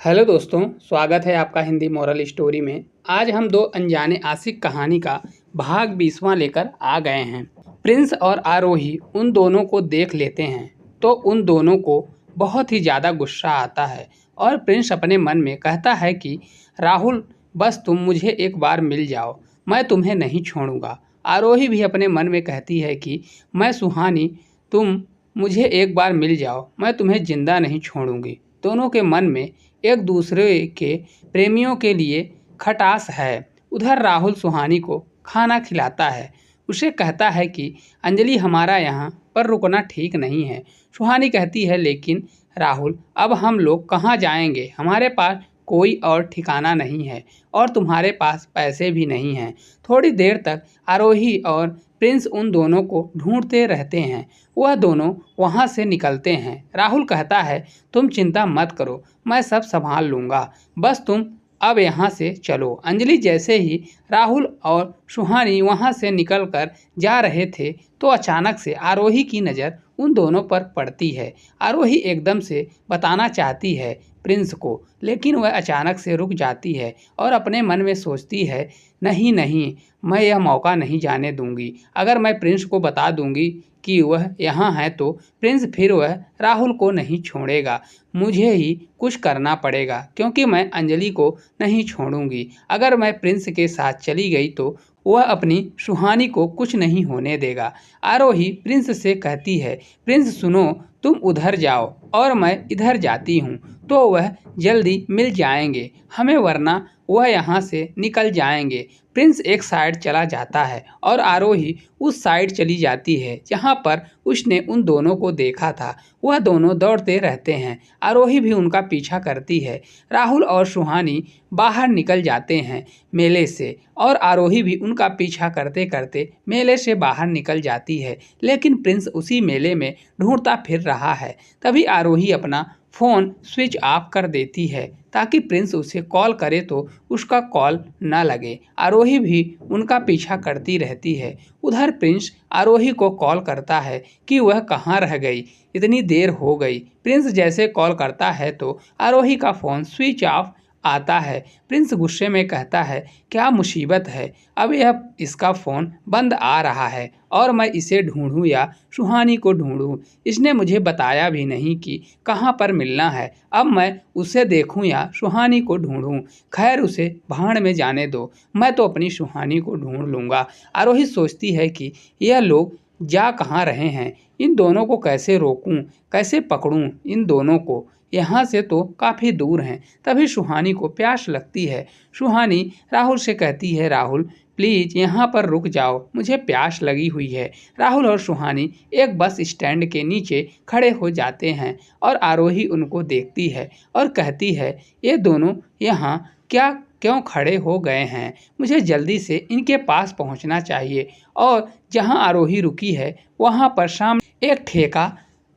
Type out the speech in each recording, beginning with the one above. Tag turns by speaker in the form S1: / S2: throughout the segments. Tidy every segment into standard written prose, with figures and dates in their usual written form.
S1: Hello दोस्तों, स्वागत है आपका हिंदी मोरल स्टोरी में। आज हम दो अनजाने आशिक कहानी का भाग 20वां लेकर आ गए हैं। प्रिंस और आरोही उन दोनों को देख लेते हैं तो उन दोनों को बहुत ही ज़्यादा गुस्सा आता है और प्रिंस अपने मन में कहता है कि राहुल, बस तुम मुझे एक बार मिल जाओ, मैं तुम्हें नहीं छोड़ूंगा। आरोही भी अपने मन में कहती है कि मैं सुहानी, तुम मुझे एक बार मिल जाओ, मैं तुम्हें जिंदा नहीं छोड़ूंगी। दोनों के मन में एक दूसरे के प्रेमियों के लिए खटास है। उधर राहुल सुहानी को खाना खिलाता है। उसे कहता है कि अंजलि, हमारा यहाँ पर रुकना ठीक नहीं है। सुहानी कहती है, लेकिन राहुल, अब हम लोग कहाँ जाएंगे? हमारे पास कोई और ठिकाना नहीं है और तुम्हारे पास पैसे भी नहीं हैं। थोड़ी देर तक आरोही और प्रिंस उन दोनों को ढूंढते रहते हैं। वह दोनों वहाँ से निकलते हैं। राहुल कहता है, तुम चिंता मत करो, मैं सब संभाल लूँगा, बस तुम अब यहाँ से चलो। अंजलि जैसे ही राहुल और सुहानी वहाँ से निकलकर जा रहे थे तो अचानक से आरोही की नज़र उन दोनों पर पड़ती है। आरोही एकदम से बताना चाहती है प्रिंस को, लेकिन वह अचानक से रुक जाती है और अपने मन में सोचती है, नहीं नहीं, मैं यह मौका नहीं जाने दूंगी। अगर मैं प्रिंस को बता दूंगी कि वह यहाँ है तो प्रिंस फिर वह राहुल को नहीं छोड़ेगा। मुझे ही कुछ करना पड़ेगा क्योंकि मैं अंजलि को नहीं छोड़ूंगी। अगर मैं प्रिंस के साथ चली गई तो वह अपनी सुहानी को कुछ नहीं होने देगा। आरोही प्रिंस से कहती है, प्रिंस सुनो, तुम उधर जाओ और मैं इधर जाती हूँ तो वह जल्दी मिल जाएंगे हमें, वरना वह यहाँ से निकल जाएंगे। प्रिंस एक साइड चला जाता है और आरोही उस साइड चली जाती है जहाँ पर उसने उन दोनों को देखा था। वह दोनों दौड़ते रहते हैं। आरोही भी उनका पीछा करती है। राहुल और सुहानी बाहर निकल जाते हैं मेले से और आरोही भी उनका पीछा करते करते मेले से बाहर निकल जाती है, लेकिन प्रिंस उसी मेले में ढूंढता फिर रहा है। तभी आरोही अपना फ़ोन स्विच ऑफ कर देती है ताकि प्रिंस उसे कॉल करे तो उसका कॉल न लगे। आरोही भी उनका पीछा करती रहती है। उधर प्रिंस आरोही को कॉल करता है कि वह कहाँ रह गई, इतनी देर हो गई। प्रिंस जैसे कॉल करता है तो आरोही का फ़ोन स्विच ऑफ आता है। प्रिंस गुस्से में कहता है, क्या मुसीबत है, अब यह इसका फ़ोन बंद आ रहा है और मैं इसे ढूंढूं या सुहानी को ढूंढूं? इसने मुझे बताया भी नहीं कि कहाँ पर मिलना है। अब मैं उसे देखूं या सुहानी को ढूंढूं? खैर, उसे भाड़ में जाने दो, मैं तो अपनी सुहानी को ढूंढ लूँगा। आरोही सोचती है कि यह लोग जा कहाँ रहे हैं, इन दोनों को कैसे रोकूं, कैसे पकड़ूं इन दोनों को, यहाँ से तो काफ़ी दूर हैं। तभी सुहानी को प्यास लगती है। सुहानी राहुल से कहती है, राहुल प्लीज़ यहाँ पर रुक जाओ, मुझे प्यास लगी हुई है। राहुल और सुहानी एक बस स्टैंड के नीचे खड़े हो जाते हैं और आरोही उनको देखती है और कहती है, ये दोनों यहाँ क्यों खड़े हो गए हैं? मुझे जल्दी से इनके पास पहुँचना चाहिए। और जहाँ आरोही रुकी है वहाँ पर सामने एक ठेका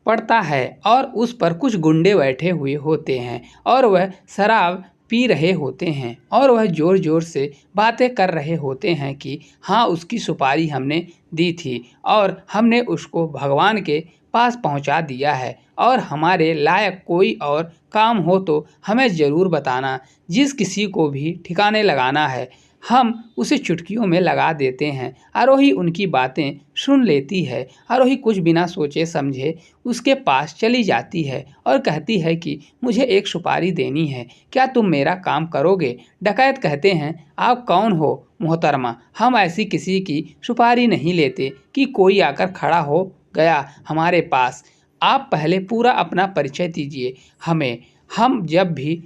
S1: पड़ता है और उस पर कुछ गुंडे बैठे हुए होते हैं और वह शराब पी रहे होते हैं और वह ज़ोर ज़ोर से बातें कर रहे होते हैं कि हाँ, उसकी सुपारी हमने दी थी और हमने उसको भगवान के पास पहुंचा दिया है और हमारे लायक कोई और काम हो तो हमें ज़रूर बताना। जिस किसी को भी ठिकाने लगाना है हम उसे चुटकियों में लगा देते हैं। आरोही उनकी बातें सुन लेती है। आरोही कुछ बिना सोचे समझे उसके पास चली जाती है और कहती है कि मुझे एक सुपारी देनी है, क्या तुम मेरा काम करोगे? डकैत कहते हैं, आप कौन हो मोहतरमा? हम ऐसी किसी की सुपारी नहीं लेते कि कोई आकर खड़ा हो गया हमारे पास। आप पहले पूरा अपना परिचय दीजिए हमें, हम जब भी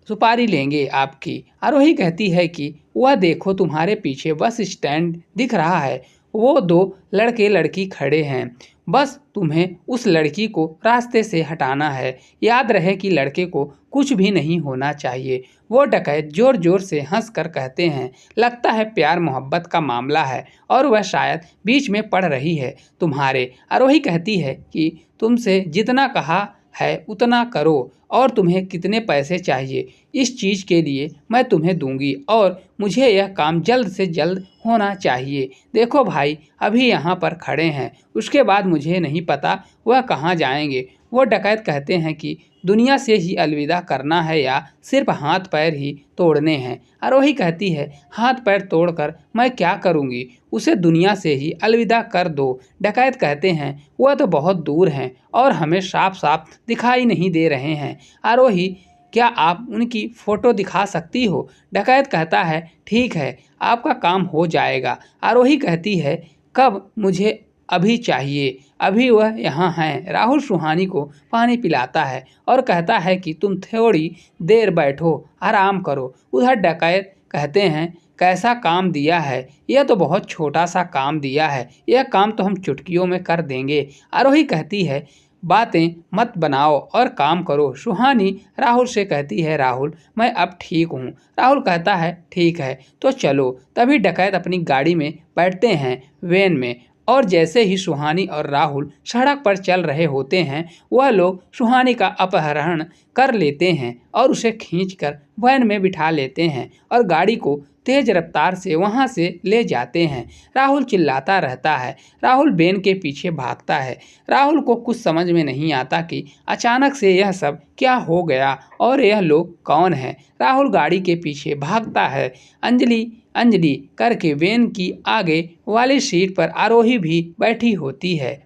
S1: सुपारी लेंगे आपकी। आरोही कहती है कि वह देखो, तुम्हारे पीछे बस स्टैंड दिख रहा है, वो दो लड़के लड़की खड़े हैं, बस तुम्हें उस लड़की को रास्ते से हटाना है। याद रहे कि लड़के को कुछ भी नहीं होना चाहिए। वो डकैत जोर जोर से हंसकर कहते हैं, लगता है प्यार मोहब्बत का मामला है और वह शायद बीच में पड़ रही है तुम्हारे। आरोही कहती है कि तुमसे जितना कहा है उतना करो और तुम्हें कितने पैसे चाहिए, इस चीज़ के लिए मैं तुम्हें दूंगी और मुझे यह काम जल्द से जल्द होना चाहिए। देखो भाई, अभी यहाँ पर खड़े हैं, उसके बाद मुझे नहीं पता वह कहाँ जाएंगे। वो डकैत कहते हैं कि दुनिया से ही अलविदा करना है या सिर्फ हाथ पैर ही तोड़ने हैं? आरोही कहती है, हाथ पैर तोड़कर मैं क्या करूंगी, उसे दुनिया से ही अलविदा कर दो। डकैत कहते हैं, वह तो बहुत दूर हैं और हमें साफ साफ दिखाई नहीं दे रहे हैं। आरोही, क्या आप उनकी फ़ोटो दिखा सकती हो? डकैत कहता है, ठीक है, आपका काम हो जाएगा। आरोही कहती है, कब? मुझे अभी चाहिए, अभी वह यहाँ हैं। राहुल सुहानी को पानी पिलाता है और कहता है कि तुम थोड़ी देर बैठो, आराम करो। उधर डकैत कहते हैं, कैसा काम दिया है, यह तो बहुत छोटा सा काम दिया है, यह काम तो हम चुटकियों में कर देंगे। आरोही कहती है, बातें मत बनाओ और काम करो। सुहानी राहुल से कहती है, राहुल मैं अब ठीक हूँ। राहुल कहता है, ठीक है तो चलो। तभी डकैत अपनी गाड़ी में बैठते हैं, वैन में, और जैसे ही सुहानी और राहुल सड़क पर चल रहे होते हैं, वह लोग सुहानी का अपहरण कर लेते हैं और उसे खींचकर वैन में बिठा लेते हैं और गाड़ी को तेज रफ्तार से वहां से ले जाते हैं। राहुल चिल्लाता रहता है, राहुल वैन के पीछे भागता है। राहुल को कुछ समझ में नहीं आता कि अचानक से यह सब क्या हो गया और यह लोग कौन हैं। राहुल गाड़ी के पीछे भागता है। अंजलि अंजलि करके वैन की आगे वाली सीट पर आरोही भी बैठी होती है।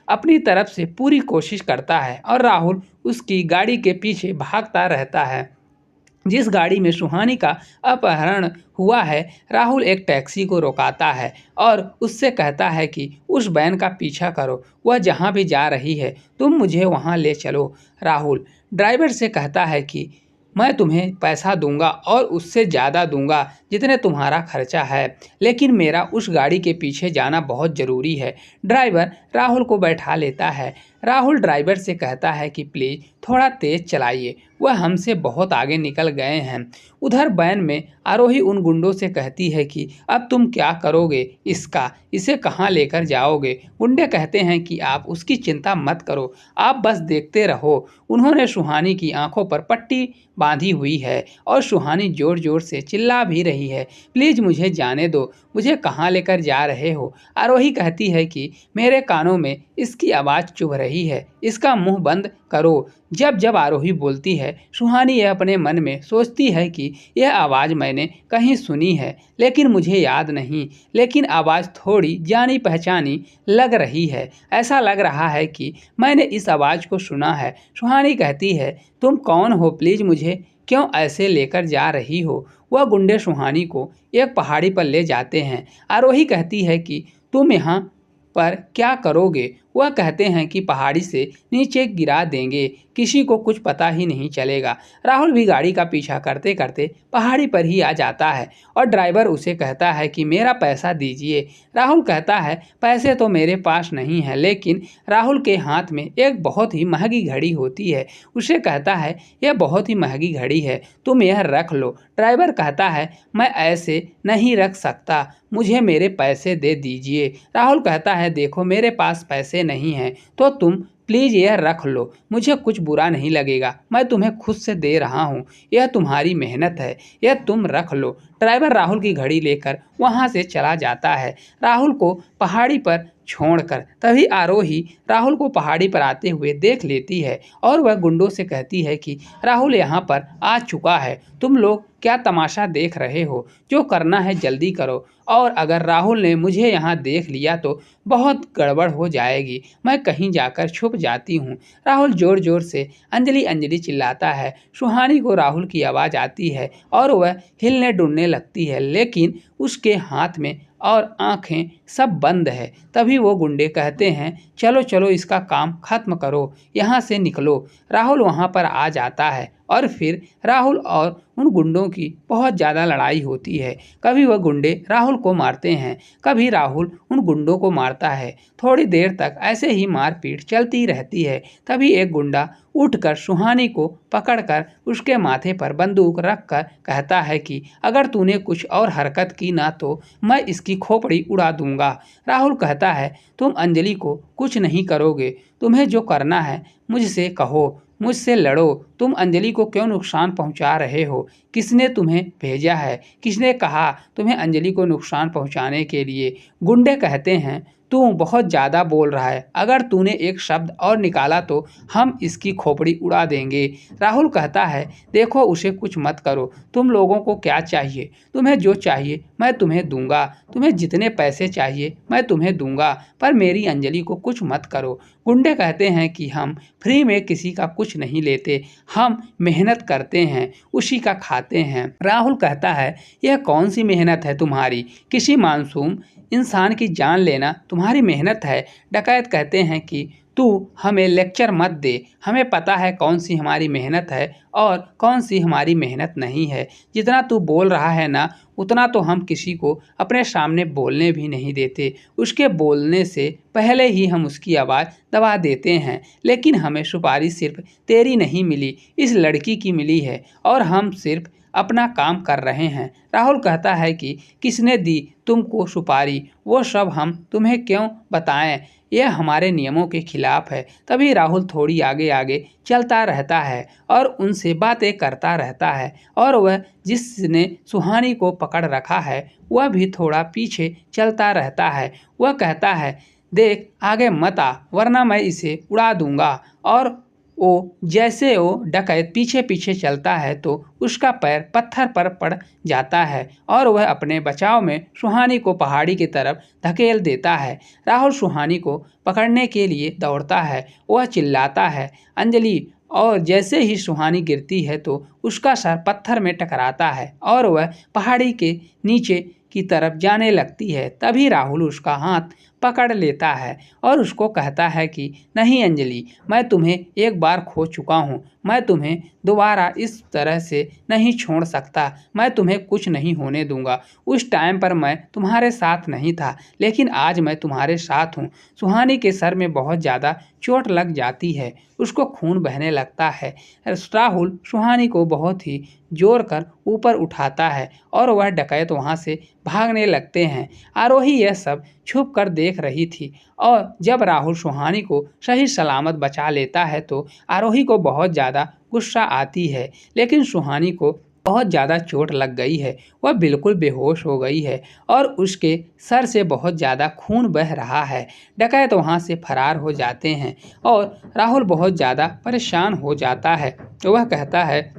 S1: अपनी तरफ से पूरी कोशिश करता है और राहुल उसकी गाड़ी के पीछे भागता रहता है। जिस गाड़ी में सुहानी का अपहरण हुआ है, राहुल एक टैक्सी को रोकाता है और उससे कहता है कि उस वैन का पीछा करो, वह जहाँ भी जा रही है तुम मुझे वहाँ ले चलो। राहुल ड्राइवर से कहता है कि मैं तुम्हें पैसा दूंगा और उससे ज़्यादा दूंगा जितने तुम्हारा खर्चा है, लेकिन मेरा उस गाड़ी के पीछे जाना बहुत ज़रूरी है। ड्राइवर राहुल को बैठा लेता है। राहुल ड्राइवर से कहता है कि प्लीज़ थोड़ा तेज़ चलाइए, वह हमसे बहुत आगे निकल गए हैं। उधर वैन में आरोही उन गुंडों से कहती है कि अब तुम क्या करोगे, इसे कहाँ लेकर जाओगे? गुंडे कहते हैं कि आप उसकी चिंता मत करो, आप बस देखते रहो। उन्होंने सुहानी की आंखों पर पट्टी बांधी हुई है और सुहानी ज़ोर ज़ोर से चिल्ला भी रही है, प्लीज़ मुझे जाने दो, मुझे कहाँ लेकर जा रहे हो? आरोही कहती है कि मेरे कानों में इसकी आवाज़ चुभ रही है, इसका मुंह बंद करो। जब जब आरोही बोलती है, सुहानी यह अपने मन में सोचती है कि यह आवाज़ मैंने कहीं सुनी है लेकिन मुझे याद नहीं, लेकिन आवाज़ थोड़ी जानी पहचानी लग रही है। ऐसा लग रहा है कि मैंने इस आवाज़ को सुना है। सुहानी कहती है, तुम कौन हो, प्लीज़ मुझे क्यों ऐसे लेकर जा रही हो? वह गुंडे सुहानी को एक पहाड़ी पर ले जाते हैं। आरोही कहती है कि तुम यहाँ पर क्या करोगे? वह कहते हैं कि पहाड़ी से नीचे गिरा देंगे, किसी को कुछ पता ही नहीं चलेगा। राहुल भी गाड़ी का पीछा करते करते पहाड़ी पर ही आ जाता है और ड्राइवर उसे कहता है कि मेरा पैसा दीजिए। राहुल कहता है, पैसे तो मेरे पास नहीं है, लेकिन राहुल के हाथ में एक बहुत ही महंगी घड़ी होती है। उसे कहता है, यह बहुत ही महंगी घड़ी है, तुम यह रख लो। ड्राइवर कहता है, मैं ऐसे नहीं रख सकता, मुझे मेरे पैसे दे दीजिए। राहुल कहता है, देखो मेरे पास पैसे नहीं हैं तो तुम प्लीज़ यह रख लो, मुझे कुछ बुरा नहीं लगेगा, मैं तुम्हें खुद से दे रहा हूँ, यह तुम्हारी मेहनत है, यह तुम रख लो। ड्राइवर राहुल की घड़ी लेकर वहाँ से चला जाता है, राहुल को पहाड़ी पर छोड़कर। तभी आरोही राहुल को पहाड़ी पर आते हुए देख लेती है और वह गुंडों से कहती है कि राहुल यहाँ पर आ चुका है, तुम लोग क्या तमाशा देख रहे हो, जो करना है जल्दी करो, और अगर राहुल ने मुझे यहाँ देख लिया तो बहुत गड़बड़ हो जाएगी, मैं कहीं जाकर छुप जाती हूँ। राहुल ज़ोर ज़ोर से अंजलि अंजलि चिल्लाता है। सुहानी को राहुल की आवाज़ आती है और वह हिलने डुलने लगती है, लेकिन उसके हाथ में और आंखें सब बंद है। तभी वो गुंडे कहते हैं, चलो चलो इसका काम खत्म करो, यहाँ से निकलो। राहुल वहाँ पर आ जाता है और फिर राहुल और उन गुंडों की बहुत ज़्यादा लड़ाई होती है। कभी वह गुंडे राहुल को मारते हैं, कभी राहुल उन गुंडों को मारता है। थोड़ी देर तक ऐसे ही मारपीट चलती रहती है। तभी एक गुंडा उठकर सुहानी को पकड़कर उसके माथे पर बंदूक रखकर कहता है कि अगर तूने कुछ और हरकत की ना तो मैं इसकी खोपड़ी उड़ा दूंगा। राहुल कहता है, तुम अंजलि को कुछ नहीं करोगे, तुम्हें जो करना है मुझसे कहो, मुझसे लड़ो, तुम अंजलि को क्यों नुकसान पहुंचा रहे हो? किसने तुम्हें भेजा है? किसने कहा तुम्हें अंजलि को नुकसान पहुंचाने के लिए? गुंडे कहते हैं, तू बहुत ज़्यादा बोल रहा है, अगर तूने एक शब्द और निकाला तो हम इसकी खोपड़ी उड़ा देंगे। राहुल कहता है, देखो उसे कुछ मत करो, तुम लोगों को क्या चाहिए? तुम्हें जो चाहिए मैं तुम्हें दूंगा, तुम्हें जितने पैसे चाहिए मैं तुम्हें दूंगा, पर मेरी अंजलि को कुछ मत करो। गुंडे कहते हैं कि हम फ्री में किसी का कुछ नहीं लेते, हम मेहनत करते हैं, उसी का खाते हैं। राहुल कहता है, यह कौन सी मेहनत है तुम्हारी? किसी मासूम इंसान की जान लेना तुम्हारी मेहनत है। डकैत कहते हैं कि तू हमें लेक्चर मत दे, हमें पता है कौन सी हमारी मेहनत है और कौन सी हमारी मेहनत नहीं है। जितना तू बोल रहा है ना, उतना तो हम किसी को अपने सामने बोलने भी नहीं देते। उसके बोलने से पहले ही हम उसकी आवाज़ दबा देते हैं। लेकिन हमें सुपारी सिर्फ तेरी नहीं मिली, इस लड़की की मिली है और हम सिर्फ अपना काम कर रहे हैं। राहुल कहता है कि किसने दी तुमको सुपारी, वो सब हम तुम्हें क्यों बताएं, यह हमारे नियमों के खिलाफ है। तभी राहुल थोड़ी आगे आगे चलता रहता है और उनसे बातें करता रहता है और वह जिसने सुहानी को पकड़ रखा है वह भी थोड़ा पीछे चलता रहता है। वह कहता है, देख आगे मत आ वरना मैं इसे उड़ा दूंगा। और वो जैसे वो डकैत पीछे पीछे चलता है तो उसका पैर पत्थर पर पड़ जाता है और वह अपने बचाव में सुहानी को पहाड़ी की तरफ धकेल देता है। राहुल सुहानी को पकड़ने के लिए दौड़ता है, वह चिल्लाता है, अंजलि, और जैसे ही सुहानी गिरती है तो उसका सर पत्थर में टकराता है और वह पहाड़ी के नीचे की तरफ जाने लगती है। तभी राहुल उसका हाथ पकड़ लेता है और उसको कहता है कि नहीं अंजलि, मैं तुम्हें एक बार खो चुका हूँ, मैं तुम्हें दोबारा इस तरह से नहीं छोड़ सकता, मैं तुम्हें कुछ नहीं होने दूंगा। उस टाइम पर मैं तुम्हारे साथ नहीं था, लेकिन आज मैं तुम्हारे साथ हूँ। सुहानी के सर में बहुत ज़्यादा चोट लग जाती है, उसको खून बहने लगता है। राहुल सुहानी को बहुत ही जोर कर ऊपर उठाता है और वह डकैत वहाँ से भागने लगते हैं। आरोही यह सब छुप कर देख रही थी और जब राहुल सुहानी को सही सलामत बचा लेता है तो आरोही को बहुत ज़्यादा गुस्सा आती है। लेकिन सुहानी को बहुत ज़्यादा चोट लग गई है, वह बिल्कुल बेहोश हो गई है और उसके सर से बहुत ज़्यादा खून बह रहा है। डकैत वहाँ से फरार हो जाते हैं और राहुल बहुत ज़्यादा परेशान हो जाता है। वह कहता है,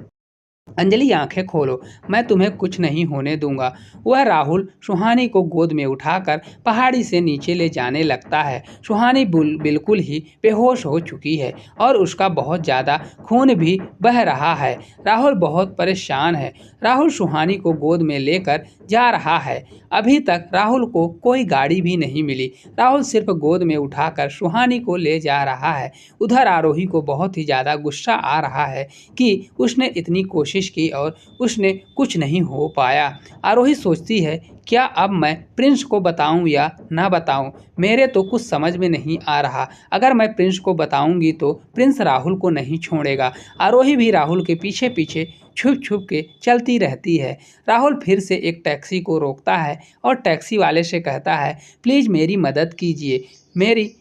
S1: अंजलि आंखें खोलो, मैं तुम्हें कुछ नहीं होने दूंगा। वह राहुल सुहानी को गोद में उठाकर पहाड़ी से नीचे ले जाने लगता है। सुहानी बिल्कुल ही बेहोश हो चुकी है और उसका बहुत ज़्यादा खून भी बह रहा है। राहुल बहुत परेशान है। राहुल सुहानी को गोद में लेकर जा रहा है। अभी तक राहुल को कोई गाड़ी भी नहीं मिली। राहुल सिर्फ गोद में उठाकर सुहानी को ले जा रहा है। उधर आरोही को बहुत ही ज़्यादा गुस्सा आ रहा है कि उसने इतनी कोशिश की और उसने कुछ नहीं हो पाया। आरोही सोचती है, क्या अब मैं प्रिंस को बताऊं या ना बताऊं, मेरे तो कुछ समझ में नहीं आ रहा। अगर मैं प्रिंस को बताऊंगी तो प्रिंस राहुल को नहीं छोड़ेगा। आरोही भी राहुल के पीछे पीछे छुप छुप के चलती रहती है। राहुल फिर से एक टैक्सी को रोकता है और टैक्सी वाले से कहता है, प्लीज़ मेरी मदद कीजिए, मेरी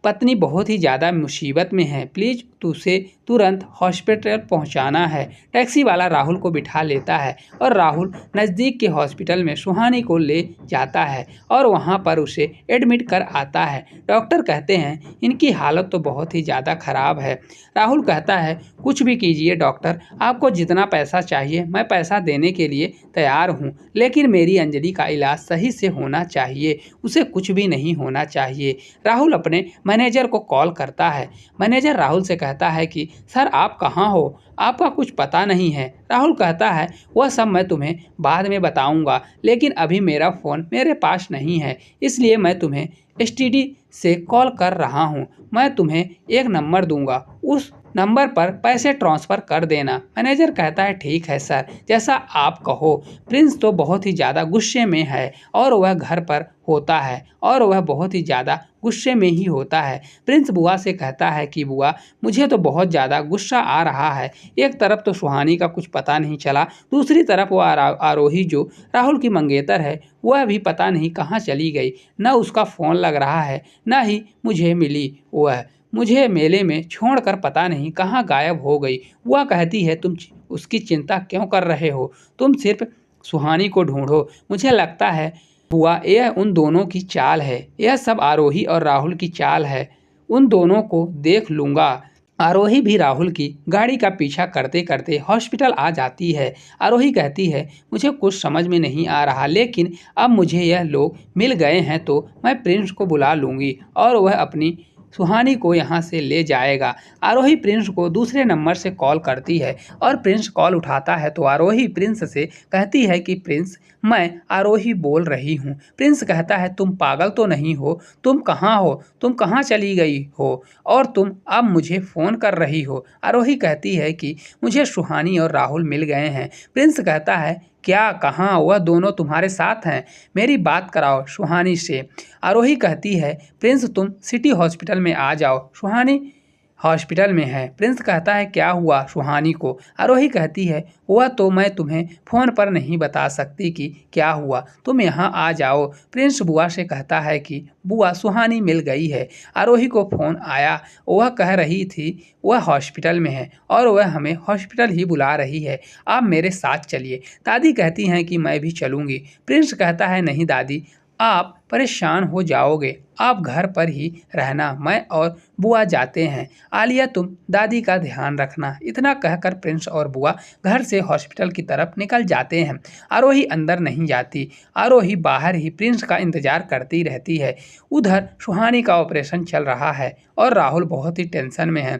S1: पत्नी बहुत ही ज़्यादा मुसीबत में है, प्लीज़ उसे तुरंत हॉस्पिटल पहुंचाना है। टैक्सी वाला राहुल को बिठा लेता है और राहुल नज़दीक के हॉस्पिटल में सुहानी को ले जाता है और वहां पर उसे एडमिट कर आता है। डॉक्टर कहते हैं इनकी हालत तो बहुत ही ज़्यादा ख़राब है। राहुल कहता है, कुछ भी कीजिए डॉक्टर, आपको जितना पैसा चाहिए मैं पैसा देने के लिए तैयार हूँ, लेकिन मेरी अंजलि का इलाज सही से होना चाहिए, उसे कुछ भी नहीं होना चाहिए। राहुल अपने मैनेजर को कॉल करता है। मैनेजर राहुल से कहता है कि सर आप कहाँ हो, आपका कुछ पता नहीं है। राहुल कहता है, वह सब मैं तुम्हें बाद में बताऊंगा, लेकिन अभी मेरा फ़ोन मेरे पास नहीं है, इसलिए मैं तुम्हें एसटीडी से कॉल कर रहा हूँ। मैं तुम्हें एक नंबर दूंगा, उस नंबर पर पैसे ट्रांसफ़र कर देना। मैनेजर कहता है, ठीक है सर, जैसा आप कहो। प्रिंस तो बहुत ही ज़्यादा गुस्से में है और वह घर पर होता है और वह बहुत ही ज़्यादा गुस्से में ही होता है। प्रिंस बुआ से कहता है कि बुआ, मुझे तो बहुत ज़्यादा गुस्सा आ रहा है। एक तरफ तो सुहानी का कुछ पता नहीं चला, दूसरी तरफ वो आरोही जो राहुल की मंगेतर है वह भी पता नहीं कहाँ चली गई, न उसका फ़ोन लग रहा है न ही मुझे मिली। वह मुझे मेले में छोड़कर पता नहीं कहाँ गायब हो गई। वह कहती है, तुम उसकी चिंता क्यों कर रहे हो, तुम सिर्फ सुहानी को ढूंढो। मुझे लगता है बुआ, यह उन दोनों की चाल है। यह सब आरोही और राहुल की चाल है। उन दोनों को देख लूँगा। आरोही भी राहुल की गाड़ी का पीछा करते करते हॉस्पिटल आ जाती है। आरोही कहती है, मुझे कुछ समझ में नहीं आ रहा, लेकिन अब मुझे यह लोग मिल गए हैं तो मैं प्रिंस को बुला लूँगी और वह अपनी सुहानी को यहाँ से ले जाएगा। आरोही प्रिंस को दूसरे नंबर से कॉल करती है और प्रिंस कॉल उठाता है तो आरोही प्रिंस से कहती है कि प्रिंस, मैं आरोही बोल रही हूँ। प्रिंस कहता है, तुम पागल तो नहीं हो? तुम कहाँ हो? तुम कहाँ चली गई हो और तुम अब मुझे फ़ोन कर रही हो? आरोही कहती है कि मुझे सुहानी और राहुल मिल गए हैं। प्रिंस कहता है, क्या? कहाँ? वह दोनों तुम्हारे साथ हैं? मेरी बात कराओ सुहानी से। आरोही कहती है, प्रिंस तुम सिटी हॉस्पिटल में आ जाओ, सुहानी हॉस्पिटल में है। प्रिंस कहता है, क्या हुआ सुहानी को? आरोही कहती है, वह तो मैं तुम्हें फ़ोन पर नहीं बता सकती कि क्या हुआ, तुम यहाँ आ जाओ। प्रिंस बुआ से कहता है कि बुआ, सुहानी मिल गई है। आरोही को फ़ोन आया, वह कह रही थी वह हॉस्पिटल में है और वह हमें हॉस्पिटल ही बुला रही है। आप मेरे साथ चलिए। दादी कहती हैं कि मैं भी चलूँगी। प्रिंस कहता है, नहीं दादी, आप परेशान हो जाओगे, आप घर पर ही रहना, मैं और बुआ जाते हैं। आलिया, तुम दादी का ध्यान रखना। इतना कहकर प्रिंस और बुआ घर से हॉस्पिटल की तरफ निकल जाते हैं। आरोही अंदर नहीं जाती। आरोही बाहर ही प्रिंस का इंतजार करती रहती है। उधर सुहानी का ऑपरेशन चल रहा है और राहुल बहुत ही टेंशन में है।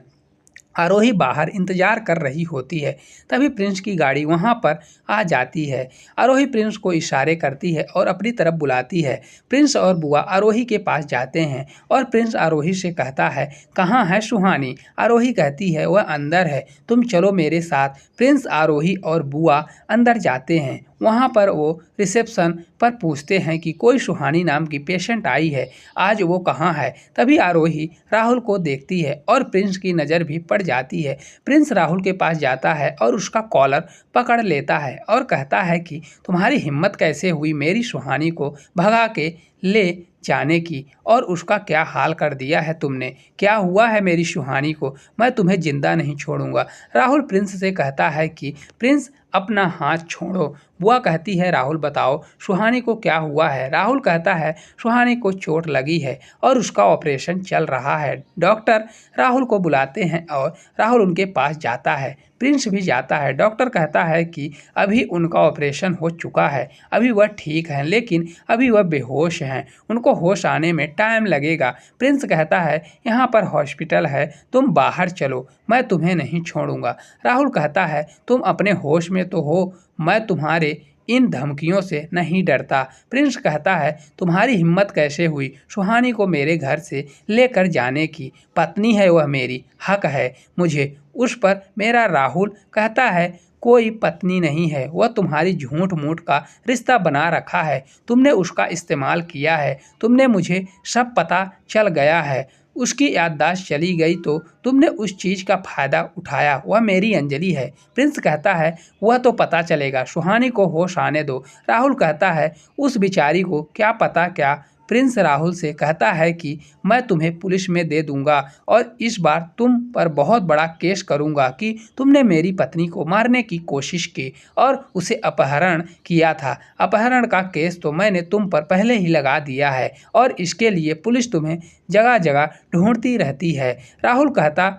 S1: आरोही बाहर इंतजार कर रही होती है। तभी प्रिंस की गाड़ी वहां पर आ जाती है। आरोही प्रिंस को इशारे करती है और अपनी तरफ बुलाती है। प्रिंस और बुआ आरोही के पास जाते हैं और प्रिंस आरोही से कहता है, कहाँ है सुहानी? आरोही कहती है, वह अंदर है, तुम चलो मेरे साथ। प्रिंस, आरोही और बुआ अंदर जाते हैं। वहाँ पर वो रिसेप्शन पर पूछते हैं कि कोई सुहानी नाम की पेशेंट आई है, आज वो कहाँ है? तभी आरोही राहुल को देखती है और प्रिंस की नज़र भी पड़ जाती है। प्रिंस राहुल के पास जाता है और उसका कॉलर पकड़ लेता है और कहता है कि तुम्हारी हिम्मत कैसे हुई मेरी सुहानी को भगा के ले जाने की, और उसका क्या हाल कर दिया है तुमने? क्या हुआ है मेरी सुहानी को? मैं तुम्हें जिंदा नहीं छोड़ूंगा। राहुल प्रिंस से कहता है कि प्रिंस, अपना हाथ छोड़ो। बुआ कहती है, राहुल बताओ सुहानी को क्या हुआ है? राहुल कहता है, सुहानी को चोट लगी है और उसका ऑपरेशन चल रहा है। डॉक्टर राहुल को बुलाते हैं और राहुल उनके पास जाता है। प्रिंस भी जाता है। डॉक्टर कहता है कि अभी उनका ऑपरेशन हो चुका है, अभी वह ठीक हैं, लेकिन अभी वह बेहोश हैं, उनको होश आने में टाइम लगेगा। प्रिंस कहता है, यहाँ पर हॉस्पिटल है, तुम बाहर चलो, मैं तुम्हें नहीं छोड़ूंगा। राहुल कहता है, तुम अपने होश में तो हो, मैं तुम्हारे इन धमकियों से नहीं डरता। प्रिंस कहता है, तुम्हारी हिम्मत कैसे हुई सुहानी को मेरे घर से लेकर जाने की? पत्नी है वह मेरी, हक है मुझे उस पर। मेरा राहुल कहता है, कोई पत्नी नहीं है, वह तुम्हारी झूठ मूठ का रिश्ता बना रखा है, तुमने उसका इस्तेमाल किया है, तुमने मुझे सब पता चल गया है, उसकी याददाश्त चली गई तो तुमने उस चीज़ का फ़ायदा उठाया, वह मेरी अंजलि है। प्रिंस कहता है, वह तो पता चलेगा, सुहानी को होश आने दो। राहुल कहता है, उस बिचारी को क्या पता क्या? प्रिंस राहुल से कहता है कि मैं तुम्हें पुलिस में दे दूंगा और इस बार तुम पर बहुत बड़ा केस करूंगा कि तुमने मेरी पत्नी को मारने की कोशिश की और उसे अपहरण किया था। अपहरण का केस तो मैंने तुम पर पहले ही लगा दिया है और इसके लिए पुलिस तुम्हें जगह जगह ढूंढती रहती है। राहुल कहता,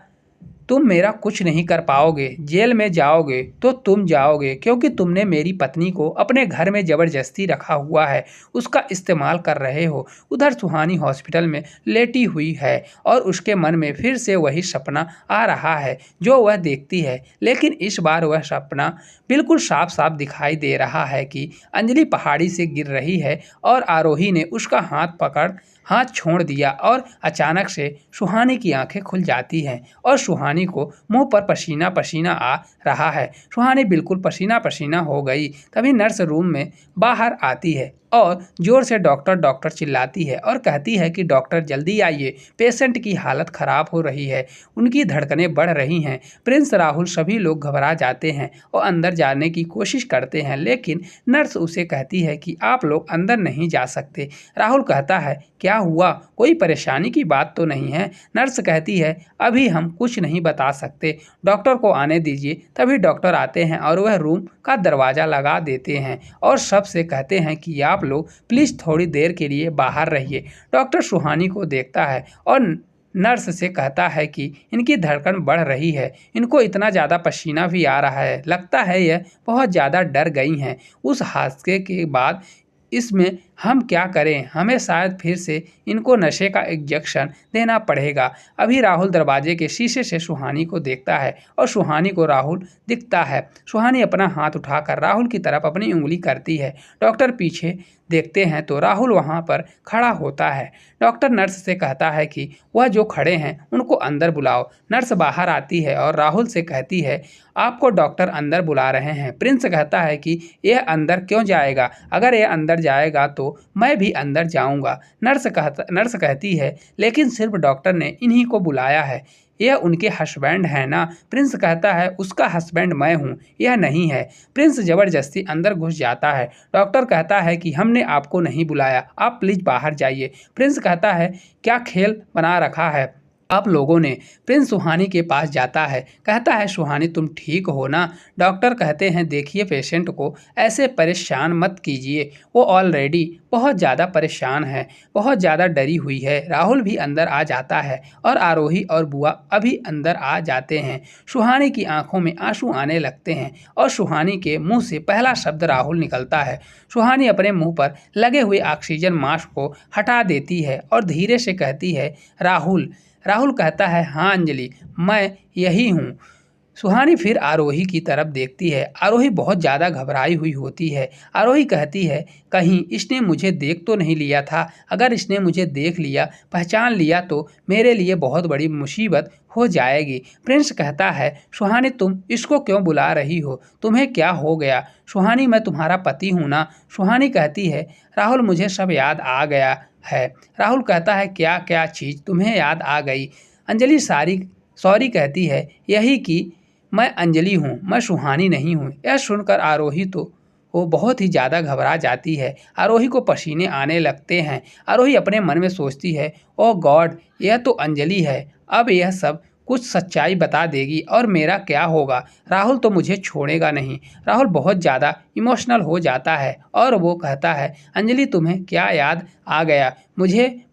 S1: तुम मेरा कुछ नहीं कर पाओगे, जेल में जाओगे तो तुम जाओगे, क्योंकि तुमने मेरी पत्नी को अपने घर में ज़बरदस्ती रखा हुआ है, उसका इस्तेमाल कर रहे हो। उधर सुहानी हॉस्पिटल में लेटी हुई है और उसके मन में फिर से वही सपना आ रहा है जो वह देखती है, लेकिन इस बार वह सपना बिल्कुल साफ साफ दिखाई दे रहा है कि अंजलि पहाड़ी से गिर रही है और आरोही ने उसका हाथ छोड़ दिया और अचानक से सुहानी की आंखें खुल जाती हैं और सुहानी को मुंह पर पसीना पसीना आ रहा है। सुहानी बिल्कुल पसीना पसीना हो गई। तभी नर्स रूम में बाहर आती है और जोर से डॉक्टर डॉक्टर चिल्लाती है और कहती है कि डॉक्टर जल्दी आइए, पेशेंट की हालत ख़राब हो रही है, उनकी धड़कनें बढ़ रही हैं। प्रिंस राहुल सभी लोग घबरा जाते हैं और अंदर जाने की कोशिश करते हैं, लेकिन नर्स उसे कहती है कि आप लोग अंदर नहीं जा सकते। राहुल कहता है, क्या हुआ, कोई परेशानी की बात तो नहीं है? नर्स कहती है, अभी हम कुछ नहीं बता सकते, डॉक्टर को आने दीजिए। तभी डॉक्टर आते हैं और वह रूम का दरवाज़ा लगा देते हैं और सबसे कहते हैं कि आप आप लोग प्लीज़ थोड़ी देर के लिए बाहर रहिए। डॉक्टर सुहानी को देखता है और नर्स से कहता है कि इनकी धड़कन बढ़ रही है, इनको इतना ज़्यादा पसीना भी आ रहा है, लगता है यह बहुत ज़्यादा डर गई हैं। उस हादसे के बाद इसमें हम क्या करें, हमें शायद फिर से इनको नशे का इंजेक्शन देना पड़ेगा। अभी राहुल दरवाजे के शीशे से सुहानी को देखता है और सुहानी को राहुल दिखता है। सुहानी अपना हाथ उठाकर राहुल की तरफ अपनी उंगली करती है। डॉक्टर पीछे देखते हैं तो राहुल वहां पर खड़ा होता है। डॉक्टर नर्स से कहता है कि वह जो खड़े हैं उनको अंदर बुलाओ। नर्स बाहर आती है और राहुल से कहती है आपको डॉक्टर अंदर बुला रहे हैं। प्रिंस कहता है कि यह अंदर क्यों जाएगा, अगर यह अंदर जाएगा तो मैं भी अंदर जाऊंगा। नर्स कहती है लेकिन सिर्फ डॉक्टर ने इन्हीं को बुलाया है, यह उनके हस्बैंड है ना। प्रिंस कहता है उसका हस्बैंड मैं हूँ, यह नहीं है। प्रिंस ज़बरदस्ती अंदर घुस जाता है। डॉक्टर कहता है कि हमने आपको नहीं बुलाया, आप प्लीज़ बाहर जाइए। प्रिंस कहता है क्या खेल बना रखा है आप लोगों ने। प्रिंस सुहानी के पास जाता है, कहता है सुहानी तुम ठीक हो ना। डॉक्टर कहते हैं देखिए पेशेंट को ऐसे परेशान मत कीजिए, वो ऑलरेडी बहुत ज़्यादा परेशान है, बहुत ज़्यादा डरी हुई है। राहुल भी अंदर आ जाता है और आरोही और बुआ अभी अंदर आ जाते हैं। सुहानी की आंखों में आंसू आने लगते हैं और सुहानी के मुंह से पहला शब्द राहुल निकलता है। सुहानी अपने मुंह पर लगे हुए ऑक्सीजन मास्क को हटा देती है और धीरे से कहती है राहुल। राहुल कहता है हाँ अंजलि, मैं यही हूँ। सुहानी फिर आरोही की तरफ देखती है। आरोही बहुत ज़्यादा घबराई हुई होती है। आरोही कहती है कहीं इसने मुझे देख तो नहीं लिया था, अगर इसने मुझे देख लिया, पहचान लिया तो मेरे लिए बहुत बड़ी मुसीबत हो जाएगी। प्रिंस कहता है सुहानी तुम इसको क्यों बुला रही हो, तुम्हें क्या हो गया। सुहानी मैं तुम्हारा पति हूँ ना। सुहानी कहती है राहुल मुझे सब याद आ गया है। राहुल कहता है क्या क्या चीज़ तुम्हें याद आ गई। अंजलि सॉरी कहती है यही कि मैं अंजलि हूँ, मैं सुहानी नहीं हूँ। यह सुनकर आरोही तो वो बहुत ही ज़्यादा घबरा जाती है। आरोही को पसीने आने लगते हैं। आरोही अपने मन में सोचती है ओह गॉड, यह तो अंजलि है, अब यह सब कुछ सच्चाई बता देगी और मेरा क्या होगा। राहुल तो मुझे छोड़ेगा नहीं। राहुल बहुत ज़्यादा इमोशनल हो जाता है और वो कहता है अंजलि तुम्हें क्या याद आ गया,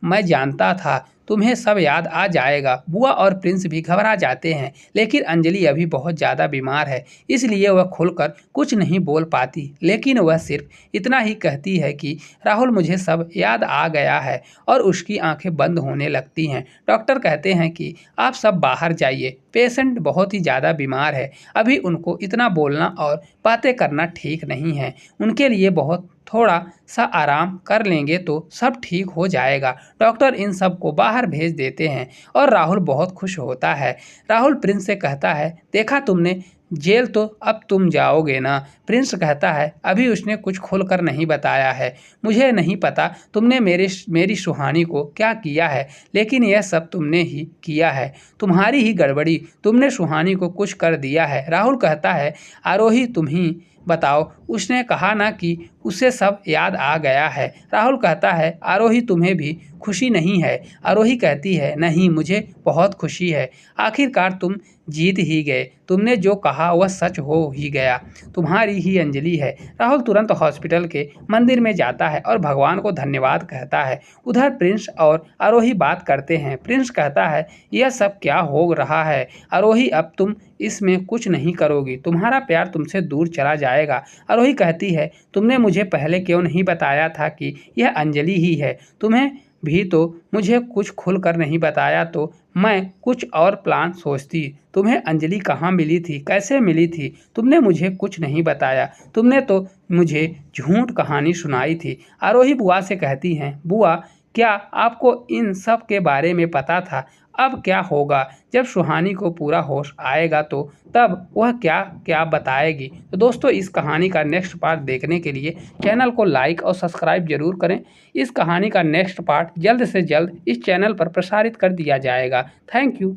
S1: मैं जानता था तुम्हें सब याद आ जाएगा। बुआ और प्रिंस भी घबरा जाते हैं, लेकिन अंजलि अभी बहुत ज़्यादा बीमार है, इसलिए वह खुलकर कुछ नहीं बोल पाती। लेकिन वह सिर्फ इतना ही कहती है कि राहुल मुझे सब याद आ गया है और उसकी आंखें बंद होने लगती हैं। डॉक्टर कहते हैं कि आप सब बाहर जाइए, पेशेंट बहुत ही ज़्यादा बीमार है, अभी उनको इतना बोलना और बातें करना ठीक नहीं है, उनके लिए बहुत थोड़ा सा आराम कर लेंगे तो सब ठीक हो जाएगा। डॉक्टर इन सब को बाहर भेज देते हैं और राहुल बहुत खुश होता है। राहुल प्रिंस से कहता है देखा तुमने, जेल तो अब तुम जाओगे ना। प्रिंस कहता है अभी उसने कुछ खुलकर नहीं बताया है, मुझे नहीं पता तुमने मेरी सुहानी को क्या किया है, लेकिन यह सब तुमने ही किया है, तुम्हारी ही गड़बड़ी, तुमने सुहानी को कुछ कर दिया है। राहुल कहता है आरोही तुम ही बताओ, उसने कहा ना कि उसे सब याद आ गया है। राहुल कहता है आरोही तुम्हें भी खुशी नहीं है। आरोही कहती है नहीं मुझे बहुत खुशी है, आखिरकार तुम जीत ही गए, तुमने जो कहा वह सच हो ही गया, तुम्हारी ही अंजलि है। राहुल तुरंत हॉस्पिटल के मंदिर में जाता है और भगवान को धन्यवाद कहता है। उधर प्रिंस और आरोही बात करते हैं। प्रिंस कहता है यह सब क्या हो रहा है आरोही, अब तुम इसमें कुछ नहीं करोगी, तुम्हारा प्यार तुमसे दूर चला जाएगा। आरोही कहती है तुमने मुझे पहले क्यों नहीं बताया था कि यह अंजलि ही है, तुम्हें भी तो मुझे कुछ खुल कर नहीं बताया तो मैं कुछ और प्लान सोचती। तुम्हें अंजलि कहाँ मिली थी, कैसे मिली थी, तुमने मुझे कुछ नहीं बताया, तुमने तो मुझे झूठ कहानी सुनाई थी। आरोही बुआ से कहती हैं बुआ क्या आपको इन सब के बारे में पता था, अब क्या होगा जब सुहानी को पूरा होश आएगा तो तब वह क्या क्या बताएगी। तो दोस्तों इस कहानी का नेक्स्ट पार्ट देखने के लिए चैनल को लाइक और सब्सक्राइब जरूर करें। इस कहानी का नेक्स्ट पार्ट जल्द से जल्द इस चैनल पर प्रसारित कर दिया जाएगा। Thank you.